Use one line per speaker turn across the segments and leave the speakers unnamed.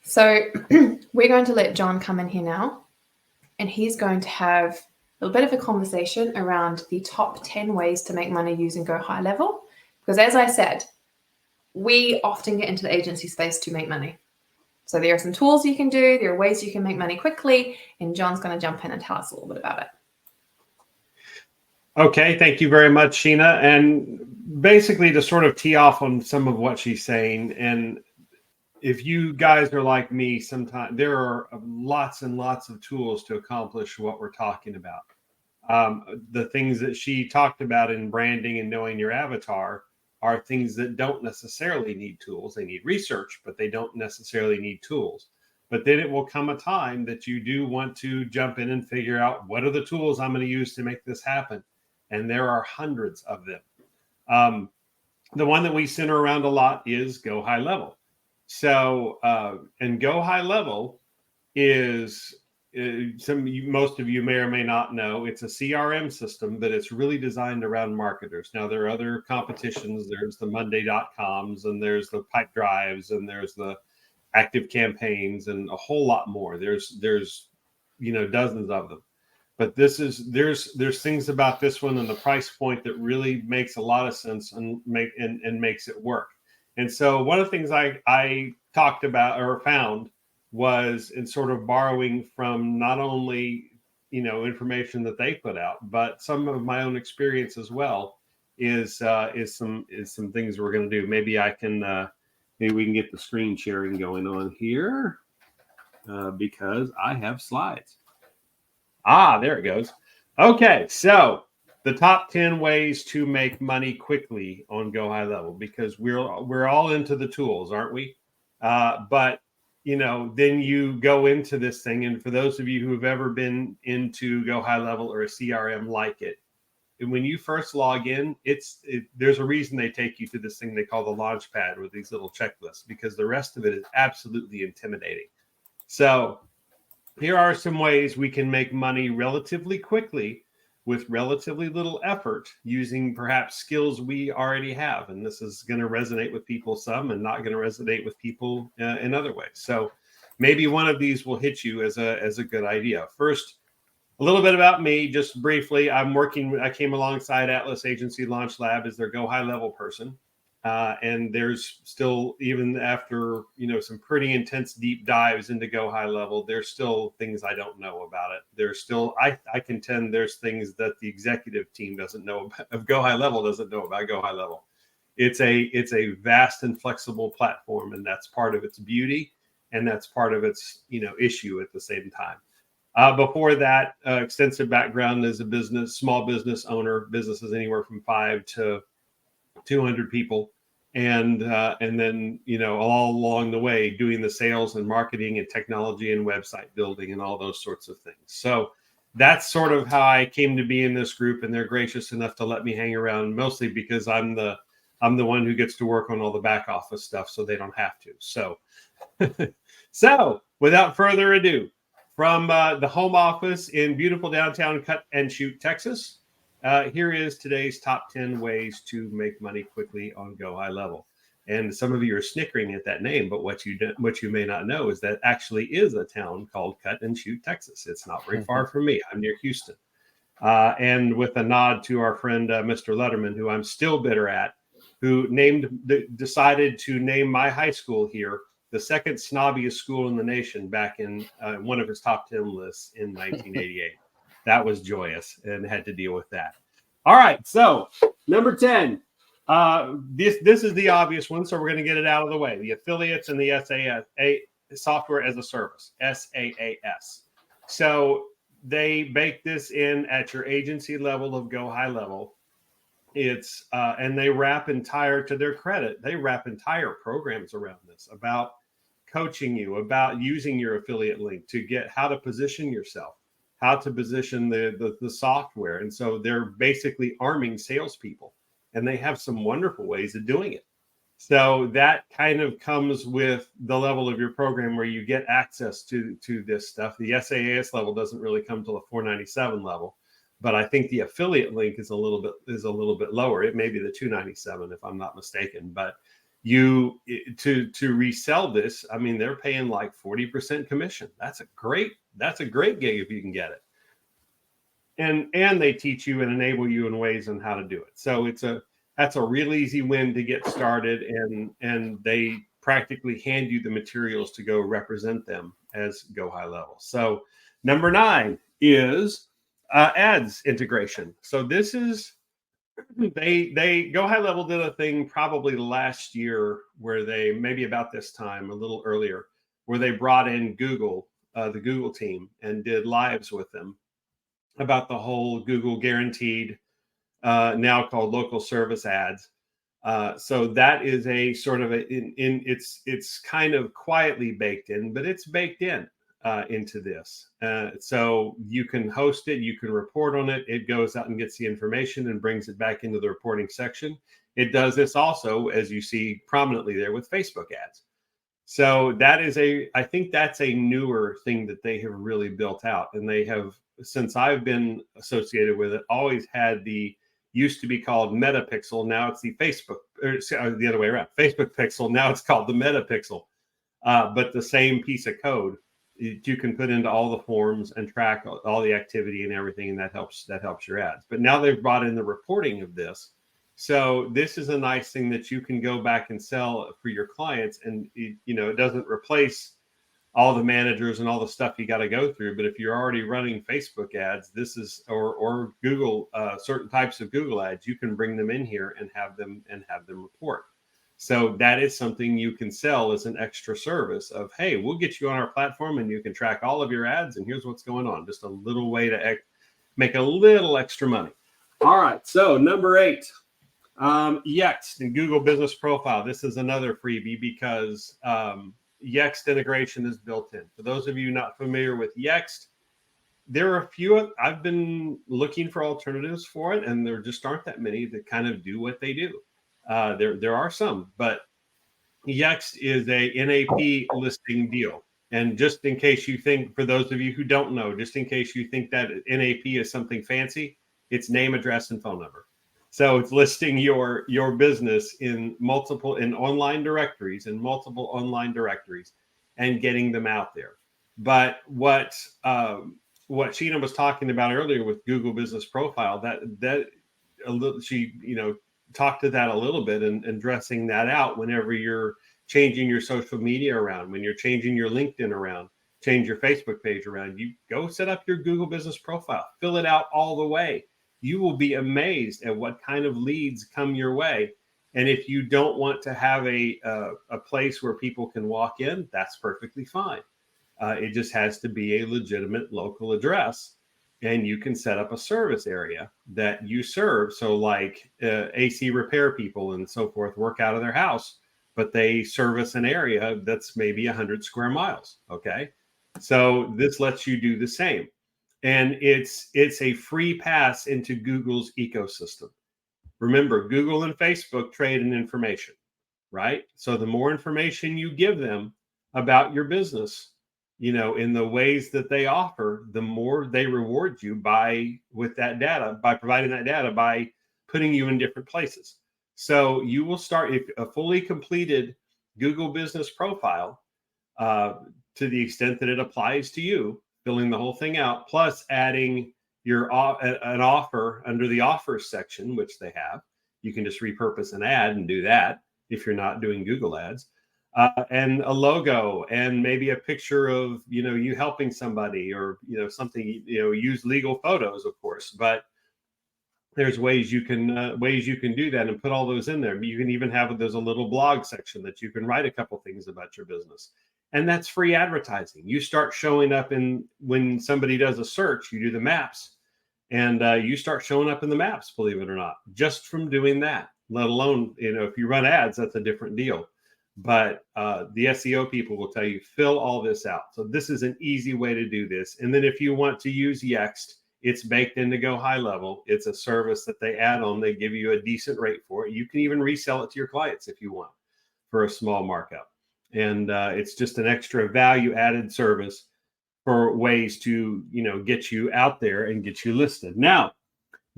So we're going to let John come in here now, and he's going to have a little bit of a conversation around the top 10 ways to make money using GoHighLevel. Because as I said, we often get into the agency space to make money. So there are some tools you can do, there are ways you can make money quickly, and John's going to jump in and tell us a little bit about it.
Okay, thank you very much, Sheena. And basically to sort of tee off on some of what she's saying, and if you guys are like me, sometimes there are lots and lots of tools to accomplish what we're talking about. The things that she talked about in branding and knowing your avatar are things that don't necessarily need tools. They need research, but they don't necessarily need tools. But then it will come a time that you do want to jump in and figure out what are the tools I'm going to use to make this happen. And there are hundreds of them. The one that we center around a lot is GoHighLevel. So, and GoHighLevel is most of you may or may not know, it's a CRM system, but it's really designed around marketers. Now, there are other competitions. There's the Monday.coms, and there's the Pipe Drives, and there's the Active Campaigns, and a whole lot more. There's dozens of them. But there's things about this one and the price point that really makes a lot of sense and makes it work. And so one of the things I talked about or found was in sort of borrowing from not only information that they put out, but some of my own experience as well is some things we're going to do. Maybe we can get the screen sharing going on here because I have slides. There it goes. Okay, so the top 10 ways to make money quickly on GoHighLevel, because we're all into the tools, aren't we? But then you go into this thing, and for those of you who have ever been into GoHighLevel or a CRM like it, and when you first log in, there's a reason they take you to this thing they call the launch pad with these little checklists, because the rest of it is absolutely intimidating. So here are some ways we can make money relatively quickly with relatively little effort using perhaps skills we already have. And this is going to resonate with people some and not going to resonate with people in other ways. So maybe one of these will hit you as a good idea. First, a little bit about me, just briefly. I came alongside Atlas Agency Launch Lab as their GoHighLevel person. And there's still, even after some pretty intense deep dives into GoHighLevel, there's still things I don't know about it. There's still, I contend there's things that the executive team doesn't know of GoHighLevel doesn't know about GoHighLevel. It's a vast and flexible platform, and that's part of its beauty, and that's part of its issue at the same time. Before that, extensive background as a small business owner, businesses anywhere from 5 to 200 people. And then, all along the way, doing the sales and marketing and technology and website building and all those sorts of things. So that's sort of how I came to be in this group. And they're gracious enough to let me hang around, mostly because I'm the one who gets to work on all the back office stuff, so they don't have to. So, so without further ado, from the home office in beautiful downtown Cut and Shoot, Texas, here is today's top 10 ways to make money quickly on GoHighLevel. And some of you are snickering at that name, but what you may not know is that actually is a town called Cut and Shoot, Texas. It's not very far from me. I'm near Houston. And with a nod to our friend, Mr. Letterman, who I'm still bitter at, who decided to name my high school here the second snobbiest school in the nation back in one of his top 10 lists in 1988. That was joyous, and had to deal with that. All right, so number 10. This is the obvious one, so we're going to get it out of the way. The affiliates and the SAS, software as a service, SaaS. So they bake this in at your agency level of GoHighLevel. It's and they wrap to their credit, they wrap entire programs around this, about coaching you, about using your affiliate link to get how to position yourself, how to position the software. And so they're basically arming salespeople, and they have some wonderful ways of doing it. So that kind of comes with the level of your program where you get access to this stuff. The SaaS level doesn't really come to the 497 level, but I think the affiliate link is a little bit lower. It may be the 297 if I'm not mistaken, but to resell this, I mean, they're paying like 40% commission. That's a great gig if you can get it. And they teach you and enable you in ways on how to do it. So that's a real easy win to get started, and they practically hand you the materials to go represent them as GoHighLevel. So number 9 is ads integration. So this is they GoHighLevel did a thing probably last year where they, maybe about this time, a little earlier, where they brought in Google, the Google team, and did lives with them about the whole Google guaranteed, now called local service ads. So that is a sort of it's kind of quietly baked in, but it's baked in into this. So you can host it, you can report on it. It goes out and gets the information and brings it back into the reporting section. It does this also, as you see prominently there, with Facebook ads. So that is I think that's a newer thing that they have really built out. And they have, since I've been associated with it, always had used to be called Metapixel. Now it's the Facebook, or the other way around, Facebook Pixel. Now it's called the Metapixel. But the same piece of code you can put into all the forms and track all the activity and everything. And that helps your ads. But now they've brought in the reporting of this. So this is a nice thing that you can go back and sell for your clients. And, it doesn't replace all the managers and all the stuff you got to go through. But if you're already running Facebook ads, this is, or Google, certain types of Google ads, you can bring them in here and have them report. So that is something you can sell as an extra service of, hey, we'll get you on our platform and you can track all of your ads. And here's what's going on. Just a little way to make a little extra money. All right. So number 8. Yext and Google Business Profile. This is another freebie because Yext integration is built in. For those of you not familiar with Yext, there are a few. I've been looking for alternatives for it, and there just aren't that many that kind of do what they do. There are some, but Yext is a NAP listing deal. And just in case you think, for those of you who don't know, just in case you think that NAP is something fancy, it's name, address, and phone number. So it's listing your business in online directories and multiple online directories and getting them out there. But what Sheena was talking about earlier with Google Business Profile, she talked to that a little bit and dressing that out whenever you're changing your social media around, when you're changing your LinkedIn around, change your Facebook page around, you go set up your Google Business Profile, fill it out all the way. You will be amazed at what kind of leads come your way. And if you don't want to have a place where people can walk in, that's perfectly fine. It just has to be a legitimate local address. And you can set up a service area that you serve. So like AC repair people and so forth work out of their house, but they service an area that's maybe 100 square miles. Okay. So this lets you do the same. And it's a free pass into Google's ecosystem. Remember, Google and Facebook trade in information, right? So the more information you give them about your business, in the ways that they offer, the more they reward you by providing that data, by putting you in different places. So you will start a fully completed Google Business Profile, to the extent that it applies to you, filling the whole thing out, plus adding an offer under the offers section, which they have. You can just repurpose an ad and do that if you're not doing Google ads, and a logo and maybe a picture of, you helping somebody or, something, use legal photos, of course, but there's ways you can do that and put all those in there. You can even there's a little blog section that you can write a couple things about your business. And that's free advertising. You start showing up when somebody does a search, you do the maps, and you start showing up in the maps, believe it or not, just from doing that, let alone, if you run ads, that's a different deal. But the SEO people will tell you, fill all this out. So this is an easy way to do this. And then if you want to use Yext, it's baked into GoHighLevel. It's a service that they add on. They give you a decent rate for it. You can even resell it to your clients if you want for a small markup. And it's just an extra value added service for ways to, get you out there and get you listed. Now,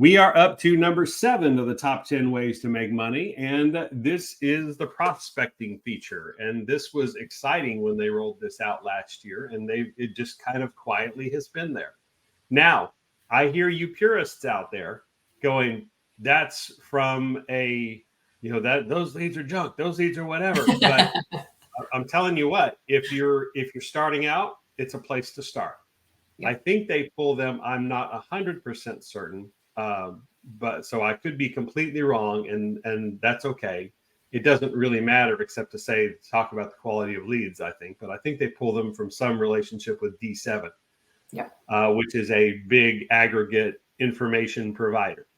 We are up to number 7 of the top 10 ways to make money, and this is the prospecting feature. And this was exciting when they rolled this out last year, and it just kind of quietly has been there. Now, I hear you purists out there going, that's from that those leads are junk, those leads are whatever. But I'm telling you what, if you're starting out, it's a place to start. I think they pull them. I'm not 100% certain. But so I could be completely wrong, and that's okay. It doesn't really matter except to talk about the quality of leads, I think. But I think they pull them from some relationship with D7, which is a big aggregate information provider.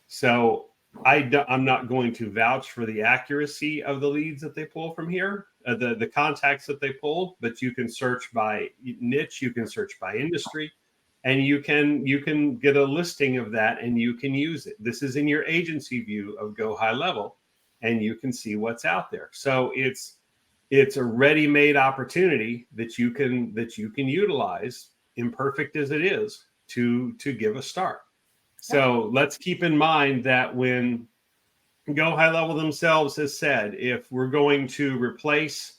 So I'm not going to vouch for the accuracy of the leads that they pull from here, the contacts that they pull, but you can search by niche, you can search by industry. And you can get a listing of that and you can use it. This is in your agency view of GoHighLevel, and you can see what's out there. So it's a ready-made opportunity that you can utilize, imperfect as it is, to give a start. So let's keep in mind that when GoHighLevel themselves has said, if we're going to replace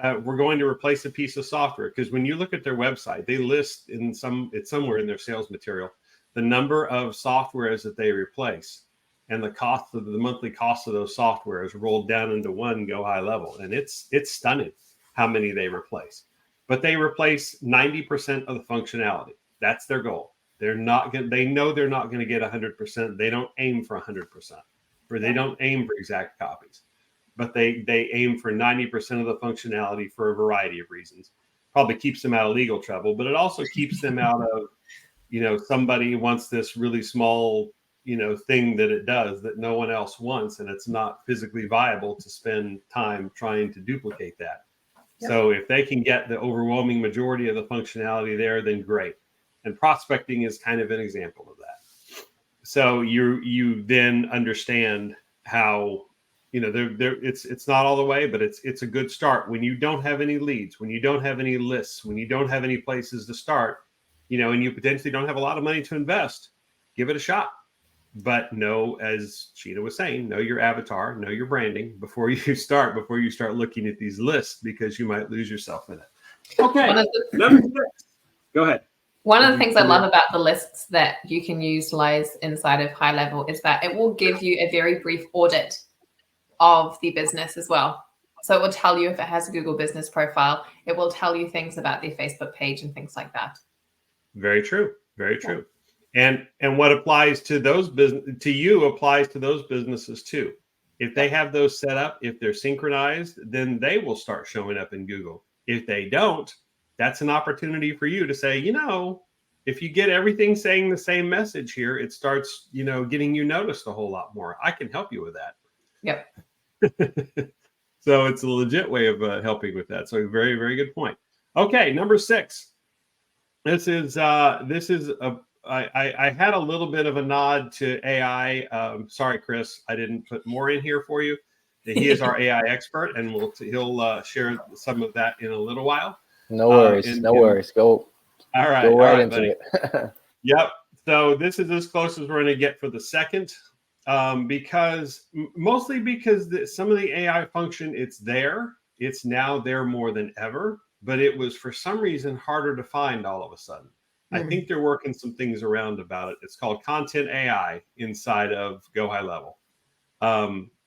a piece of software, because when you look at their website, they list it's somewhere in their sales material, the number of softwares that they replace and the monthly cost of those softwares rolled down into one GoHighLevel. And it's stunning how many they replace, but they replace 90% of the functionality. That's their goal. They know they're not going to get 100%. They don't aim for 100%, or they don't aim for exact copies. But they aim for 90% of the functionality for a variety of reasons. Probably keeps them out of legal trouble, but it also keeps them out of, somebody wants this really small, thing that it does that no one else wants, and it's not physically viable to spend time trying to duplicate that. Yep. So if they can get the overwhelming majority of the functionality there, then great. And prospecting is kind of an example of that. So you then understand how, it's not all the way, but it's a good start. When you don't have any leads, when you don't have any lists, when you don't have any places to start, and you potentially don't have a lot of money to invest, give it a shot. But as Sheena was saying, know your avatar, know your branding before you start looking at these lists, because you might lose yourself in it. Okay, number 6. Go ahead.
One of the things I love about the lists that you can utilize inside of GoHighLevel is that it will give you a very brief audit of the business as well. So it will tell you if it has a Google business profile. It will tell you things about their Facebook page and things like that.
Very true. Very true. And what applies to those applies to those businesses too. If they have those set up, if they're synchronized, then they will start showing up in Google. If they don't, that's an opportunity for you to say, if you get everything saying the same message here, it starts, getting you noticed a whole lot more. I can help you with that.
Yep.
So it's a legit way of helping with that. So very, very good point. Okay, number 6. I had a little bit of a nod to AI. Sorry, Chris, I didn't put more in here for you. He is our AI expert, and he'll share some of that in a little while.
No worries. No worries. Go.
All right.
Go right into
buddy.
it.
Yep. So this is as close as we're going to get for the second. Mostly because some of the AI function, it's now there more than ever, but it was for some reason harder to find all of a sudden. I think they're working some things around about it. It's called Content AI inside of GoHighLevel.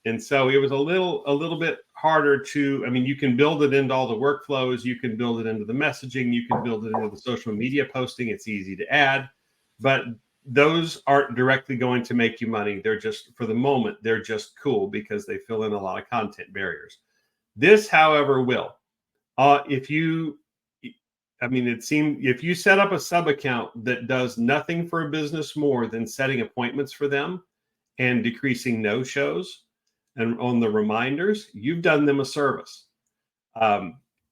And so it was a little bit harder you can build it into all the workflows. You can build it into the messaging. You can build it into the social media posting. It's easy to add, but those aren't directly going to make you money. They're just, for the moment, they're just cool because they fill in a lot of content barriers. This, however, will. If you set up a sub account that does nothing for a business more than setting appointments for them and decreasing no-shows and on the reminders, you've done them a service.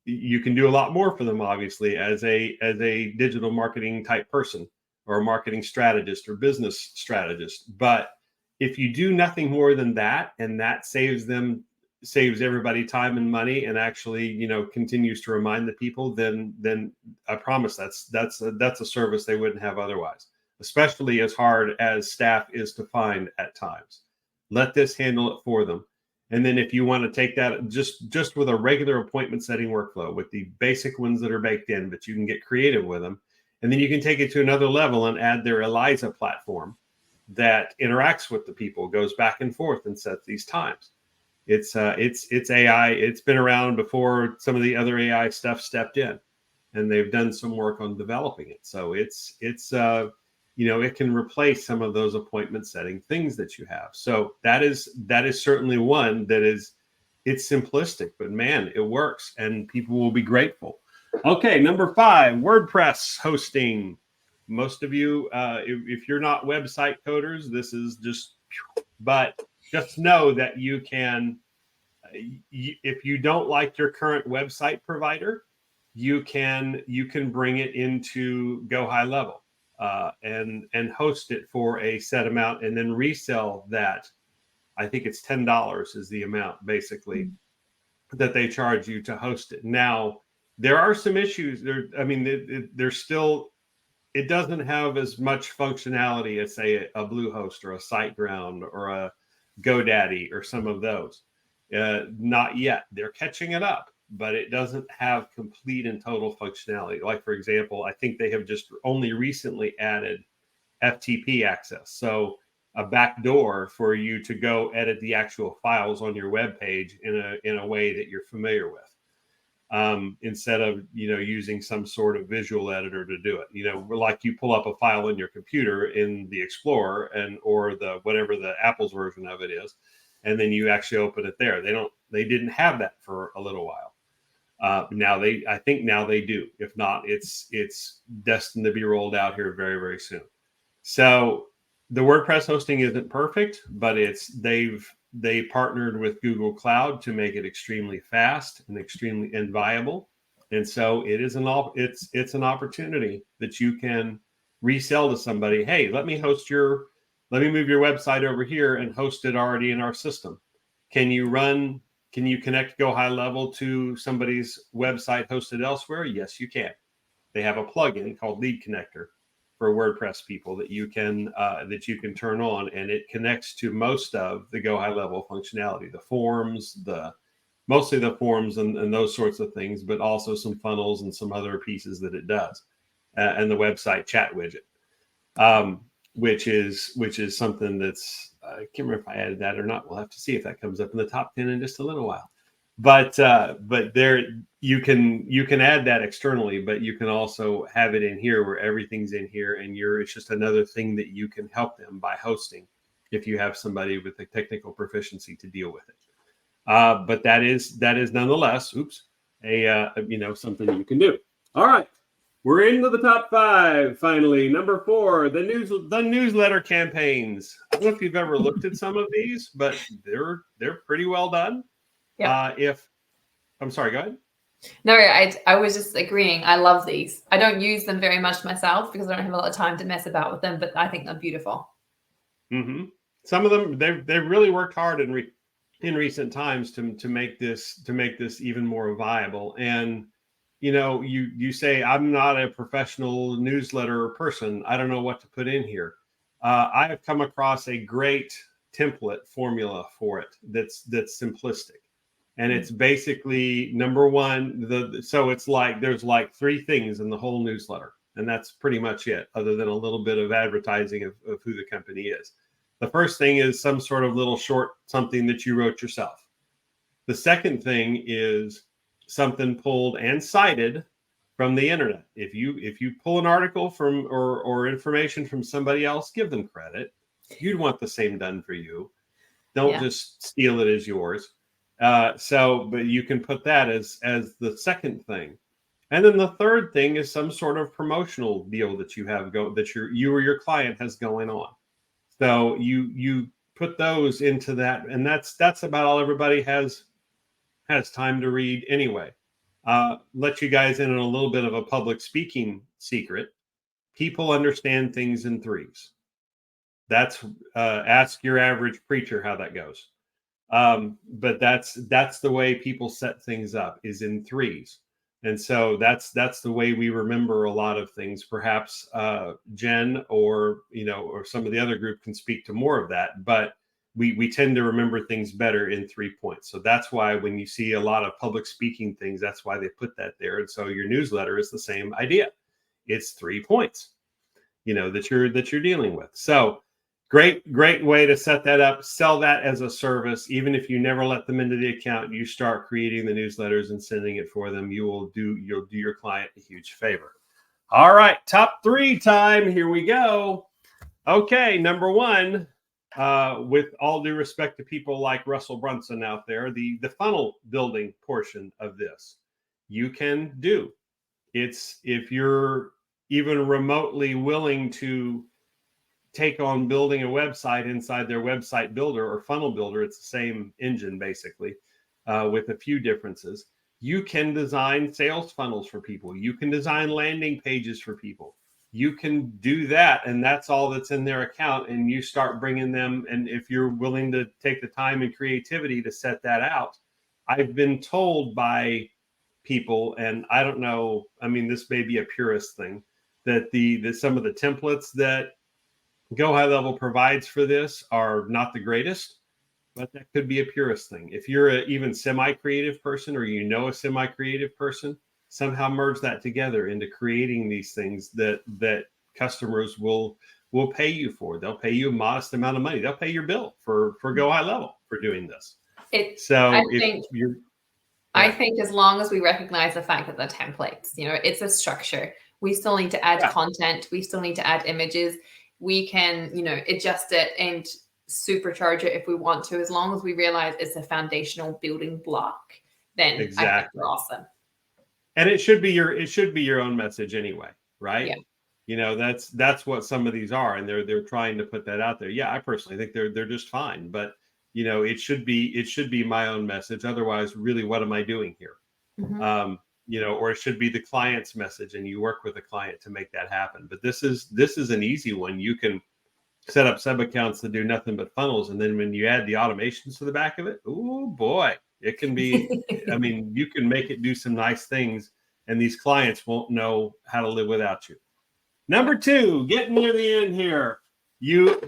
You can do a lot more for them, obviously, as a digital marketing type person, or a marketing strategist or business strategist. But if you do nothing more than that, and that saves everybody time and money, and actually, continues to remind the people, then I promise that's a service they wouldn't have otherwise. especially as hard as staff is to find at times. Let this handle it for them. And then if you want to take that just with a regular appointment setting workflow with the basic ones that are baked in, but you can get creative with them. And then you can take it to another level and add their Eliza platform that interacts with the people, goes back and forth and sets these times. It's AI. It's been around before some of the other AI stuff stepped in, and they've done some work on developing it. So it's it can replace some of those appointment setting things that you have. So that is certainly one that it's simplistic, but man, it works and people will be grateful. Okay, number 5, WordPress hosting. Most of you, if you're not website coders, this is but just know that you can, if you don't like your current website provider, you can bring it into GoHighLevel. And host it for a set amount and then resell that. I think it's $10 is the amount basically that they charge you to host it. Now, there are some issues there. I mean, there's still, it doesn't have as much functionality as say a Bluehost or a SiteGround or a GoDaddy or some of those. Not yet. They're catching it up, but it doesn't have complete and total functionality. Like, for example, I think they have just only recently added FTP access. So a backdoor for you to go edit the actual files on your web page in a way that you're familiar with. Instead of, using some sort of visual editor to do it, like you pull up a file in your computer in the Explorer or the, whatever the Apple's version of it is, and then you actually open it there. They didn't have that for a little while. I think now they do. If not, it's destined to be rolled out here very, very soon. So the WordPress hosting isn't perfect, but they partnered with Google Cloud to make it extremely fast and viable. And so it's an opportunity that you can resell to somebody. Hey, let me move your website over here and host it already in our system. Can you connect GoHighLevel to somebody's website hosted elsewhere? Yes, you can. They have a plugin called Lead Connector for WordPress people that you can turn on, and it connects to most of the GoHighLevel functionality, the forms, mostly the forms and those sorts of things, but also some funnels and some other pieces that it does, and the website chat widget, which is something that's, I can't remember if I added that or not. We'll have to see if that comes up in the top 10 in just a little while. But there you can add that externally, but you can also have it in here where everything's in here, and it's just another thing that you can help them by hosting if you have somebody with the technical proficiency to deal with it. But that is nonetheless, something you can do. All right. We're into the top 5 finally. Number 4, the newsletter campaigns. I don't know if you've ever looked at some of these, but they're pretty well done.
Yeah.
I'm sorry, go ahead.
No, I was just agreeing. I love these. I don't use them very much myself because I don't have a lot of time to mess about with them, but I think they're beautiful.
Mm-hmm. Some of them, they've really worked hard in recent times to make this even more viable. And you say, I'm not a professional newsletter person. I don't know what to put in here. I have come across a great template formula for it that's simplistic. And it's basically, number one, so it's like there's like 3 things in the whole newsletter. And that's pretty much it, other than a little bit of advertising of who the company is. The first thing is some sort of little short something that you wrote yourself. The second thing is something pulled and cited from the internet. If you pull an article from or information from somebody else, give them credit. You'd want the same done for you. Don't just steal it as yours. But you can put that as the second thing. And then the third thing is some sort of promotional deal that you have that you or your client has going on. So you put those into that, and that's about all everybody has time to read anyway. Let you guys in on a little bit of a public speaking secret. People understand things in 3s. That's ask your average preacher how that goes. But that's the way people set things up, is in 3s. And so that's the way we remember a lot of things. Perhaps Jen or some of the other group can speak to more of that, but we tend to remember things better in 3 points. So that's why when you see a lot of public speaking things, that's why they put that there. And so your newsletter is the same idea. It's 3 points, that you're dealing with. So great way to set that up. Sell that as a service. Even if you never let them into the account, you start creating the newsletters and sending it for them. You'll do your client a huge favor. All right, top 3 time. Here we go. Okay, number 1. With all due respect to people like Russell Brunson out there, the funnel building portion of this, you can do. It's if you're even remotely willing to take on building a website inside their website builder or funnel builder, it's the same engine basically, with a few differences. You can design sales funnels for people. You can design landing pages for people. You can do that, and that's all that's in their account, and you start bringing them. And if you're willing to take the time and creativity to set that out, I've been told by people, and I don't know, I mean, this may be a purist thing, that some of the templates that GoHighLevel provides for this are not the greatest, but that could be a purist thing. If you're an even semi-creative person, or a semi-creative person, somehow merge that together into creating these things that customers will pay you for. They'll pay you a modest amount of money. They'll pay your bill for GoHighLevel for doing this.
I think as long as we recognize the fact that they're templates, it's a structure. We still need to add content. We still need to add images. We can, adjust it and supercharge it if we want to, as long as we realize it's a foundational building block, then exactly. I think we're awesome.
And it should be your own message anyway, right?
Yeah.
That's what some of these are, and they're trying to put that out there. Yeah, I personally think they're just fine, but it should be my own message. Otherwise, really, what am I doing here? Mm-hmm. Or it should be the client's message, and you work with the client to make that happen. But this is an easy one. You can set up sub accounts that do nothing but funnels, and then when you add the automations to the back of it, oh boy, it can be. I mean, you can make it do some nice things, and these clients won't know how to live without you. Number 2, getting near the end here.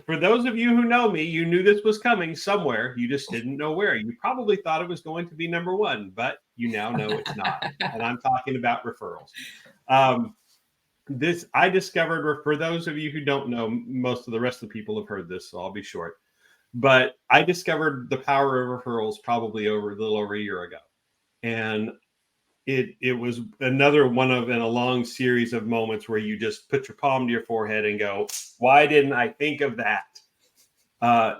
For those of you who know me, you knew this was coming somewhere. You just didn't know where. You probably thought it was going to be number 1, but you now know it's not. And I'm talking about referrals. This I discovered, for those of you who don't know, most of the rest of the people have heard this, so I'll be short. But I discovered the power of referrals probably a little over a year ago. And it was another one in a long series of moments where you just put your palm to your forehead and go, why didn't I think of that?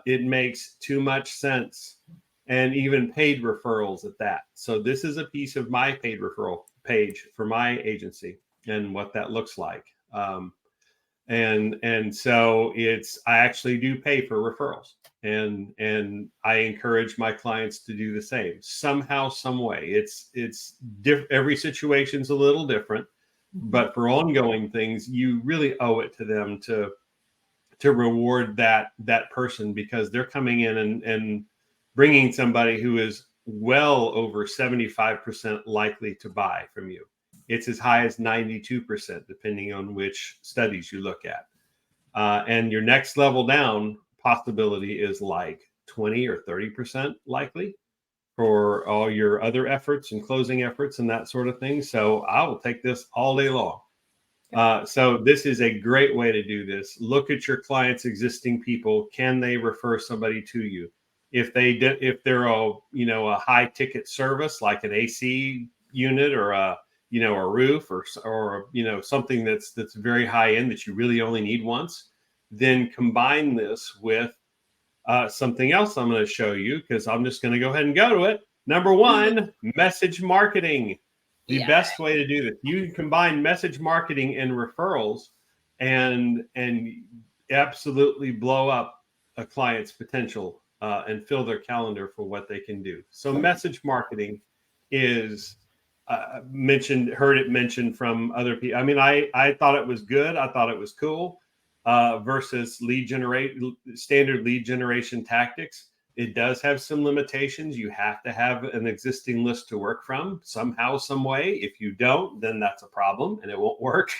It makes too much sense. And even paid referrals at that. So this is a piece of my paid referral page for my agency and what that looks like. And so I actually do pay for referrals, and I encourage my clients to do the same somehow, some way. Every situation's a little different, but for ongoing things, you really owe it to them to reward that person, because they're coming in and bringing somebody who is well over 75% likely to buy from you. It's as high as 92%, depending on which studies you look at. And your next level down possibility is like 20 or 30% likely for all your other efforts and closing efforts and that sort of thing. So I will take this all day long. So this is a great way to do this. Look at your clients' existing people. Can they refer somebody to you? If they're a high ticket service like an AC unit or a roof or something that's very high end that you really only need once, then combine this with something else I'm going to show you, because I'm just going to go ahead and go to it. Number 1, message marketing. The best way to do this. You combine message marketing and referrals and absolutely blow up a client's potential and fill their calendar for what they can do. So message marketing is heard it mentioned from other people. I mean, I thought it was good. I thought it was cool versus standard lead generation tactics. It does have some limitations. You have to have an existing list to work from somehow, some way. If you don't, then that's a problem and it won't work.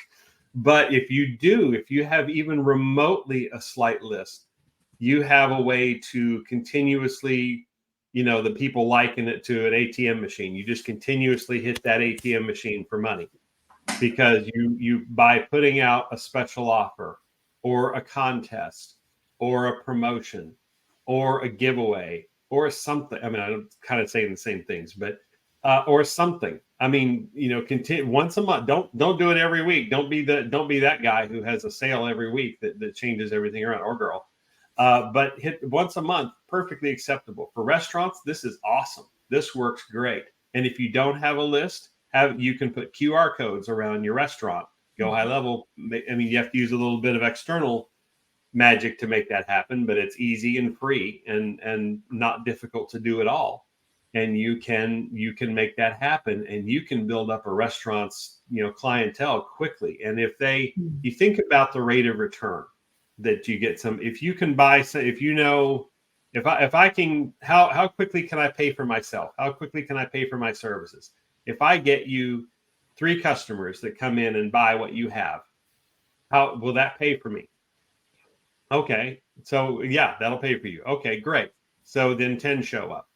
But if you do, if you have even remotely a slight list, you have a way to continuously, the people liken it to an ATM machine. You just continuously hit that ATM machine for money, because you by putting out a special offer or a contest or a promotion or a giveaway or something. I mean, I'm kind of saying the same things, but or something. I mean, continue once a month. Don't do it every week. Don't be that guy who has a sale every week that changes everything around, or girl. But hit once a month, perfectly acceptable. For restaurants, this is awesome. This works great. And if you don't have a list, you can put QR codes around your restaurant. GoHighLevel. I mean, you have to use a little bit of external magic to make that happen, but it's easy and free and not difficult to do at all. And you can make that happen, and you can build up a restaurant's clientele quickly. And if you think about the rate of return that you get, if you can buy some, if I can, how quickly can I pay for myself? How quickly can I pay for my services? If I get you 3 customers that come in and buy what you have, how will that pay for me? Okay, so yeah, that'll pay for you. Okay, great. So then 10 show up.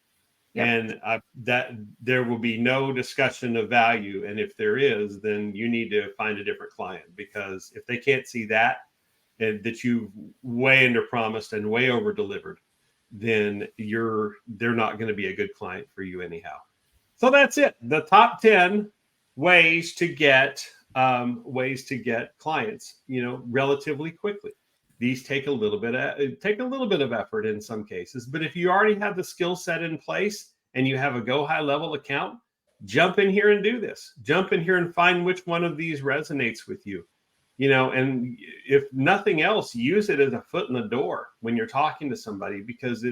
Yep. And that there will be no discussion of value. And if there is, then you need to find a different client, because if they can't see that you've way under promised and way over delivered, then they're not going to be a good client for you anyhow. So that's it. The top 10 ways to get clients, relatively quickly. These take a little bit of effort in some cases, but if you already have the skill set in place and you have a GoHighLevel account, jump in here and do this. Jump in here and find which one of these resonates with you. And if nothing else, use it as a foot in the door when you're talking to somebody, because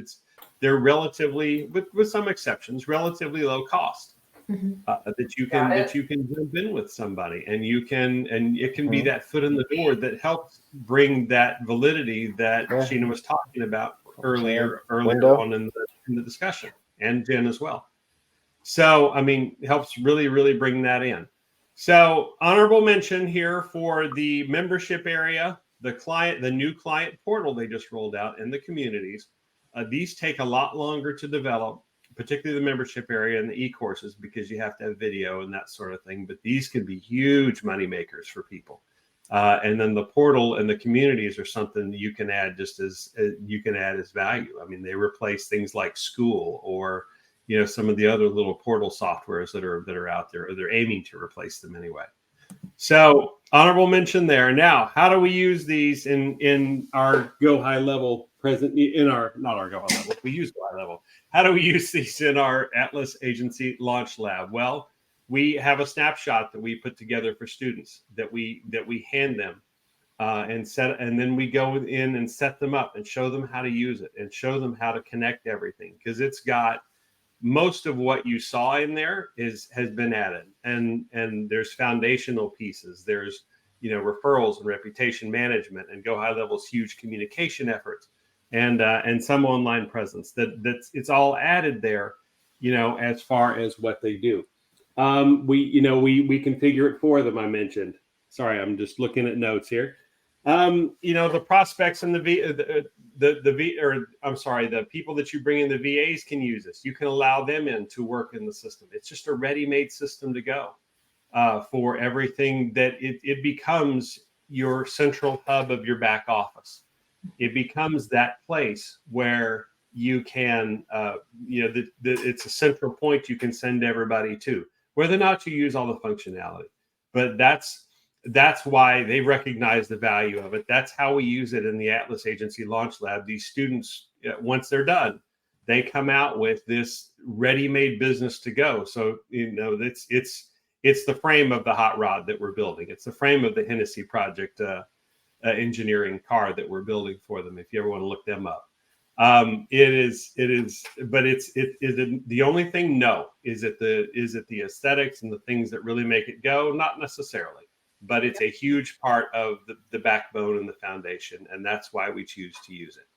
they're relatively, with some exceptions, relatively low cost. That you can jump in with somebody, and it can be that foot in the door that helps bring that validity that Sheena was talking about earlier on in the discussion, and Jen as well. So, I mean, it helps really, really bring that in. So, honorable mention here for the membership area, the new client portal they just rolled out, and the communities. These take a lot longer to develop, particularly the membership area and the e-courses, because you have to have video and that sort of thing. But these can be huge money makers for people. And then the portal and the communities are something that you can add as value. I mean, they replace things like School or some of the other little portal softwares that are out there, or they're aiming to replace them anyway. So honorable mention there. Now, how do we use these in our GoHighLevel present? Not our GoHighLevel. We use GoHighLevel. How do we use these in our Atlas Agency Launch Lab? Well, we have a snapshot that we put together for students that we hand them and then we go in and set them up and show them how to use it and show them how to connect everything, because it's got most of what you saw in there has been added, and there's foundational pieces. There's referrals and reputation management, and GoHighLevel's huge communication efforts, and some online presence. That's it's all added there, as far as what they do. We configure it for them. I mentioned. Sorry, I'm just looking at notes here. The prospects and the people that you bring in, the VAs, can use this. You can allow them in to work in the system. It's just a ready-made system to go for everything. That it becomes your central hub of your back office. It becomes that place where you can, it's a central point you can send everybody to, whether or not you use all the functionality. But that's why they recognize the value of it. That's how we use it in the Atlas Agency Launch Lab. These students, once they're done, they come out with this ready-made business to go. So, it's the frame of the hot rod that we're building. It's the frame of the Hennessy Project engineering car that we're building for them, if you ever want to look them up. It is, but the only thing, no. Is it the aesthetics and the things that really make it go? Not necessarily. But it's a huge part of the backbone and the foundation, and that's why we choose to use it.